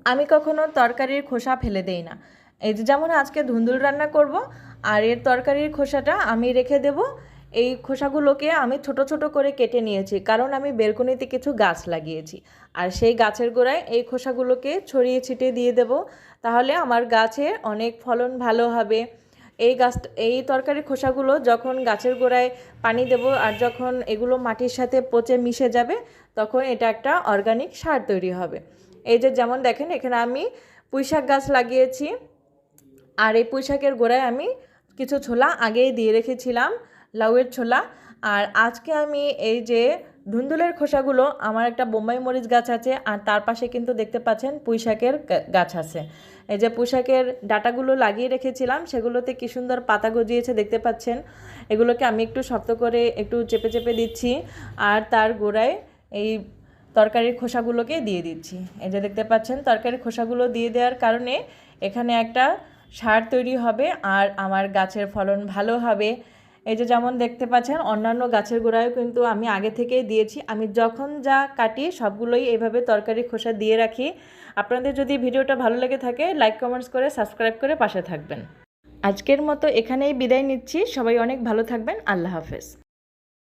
আমি কখনো তরকারির খোসা ফেলে দেই না। এই যে যেমন আজকে ধুন্দুল রান্না করব, আর এর তরকারির খোসাটা আমি রেখে দেব। এই খোসাগুলোকে আমি ছোট ছোট করে কেটে নিয়েছি, কারণ আমি বেলকনিতে কিছু গাছ লাগিয়েছি। আর সেই গাছের গোড়ায় এই খোসাগুলোকে ছড়িয়ে ছিটিয়ে দিয়ে দেব। তাহলে আমার গাছের অনেক ফলন ভালো হবে। এই তরকারির খোসাগুলো যখন গাছের গোড়ায় পানি দেব, আর যখন এগুলো মাটির সাথে পচে মিশে যাবে, তখন এটা একটা অর্গানিক সার তৈরি হবে। এই যে যেমন দেখেন, এখানে আমি পুঁইশাক গাছ লাগিয়েছি, আর এই পুঁইশাকের গোড়ায় আমি কিছু ছোলা আগেই দিয়ে রেখেছিলাম, লাউয়ের ছোলা। আর আজকে আমি এই যে ধুন্দুলের খোসাগুলো, আমার একটা বোম্বাই মরিচ গাছ আছে, আর তার পাশে কিন্তু দেখতে পাচ্ছেন পুঁইশাকের গাছ আছে। এই যে পুঁইশাকের ডাঁটাগুলো লাগিয়ে রেখেছিলাম, সেগুলোতে কি সুন্দর পাতা গজিয়েছে দেখতে পাচ্ছেন। এগুলোকে আমি একটু শক্ত করে একটু চেপে চেপে দিচ্ছি, আর তার গোড়ায় এই তরকারির খোসাগুলোকে দিয়ে দিচ্ছি। এই যে দেখতে পাচ্ছেন, তরকারির খোসাগুলো দিয়ে দেওয়ার কারণে এখানে একটা সার তৈরি হবে, আর আমার গাছের ফলন ভালো হবে। এই যে যেমন দেখতে পাচ্ছেন, অন্যান্য গাছের গোড়ায়ও কিন্তু আমি আগে থেকেই দিয়েছি। আমি যখন যা কাটি সবগুলোই এইভাবে তরকারি খোসা দিয়ে রাখি। আপনাদের যদি ভিডিওটা ভালো লেগে থাকে, লাইক কমেন্টস করে সাবস্ক্রাইব করে পাশে থাকবেন। আজকের মতো এখানেই বিদায় নিচ্ছি। সবাই অনেক ভালো থাকবেন। আল্লাহ হাফেজ।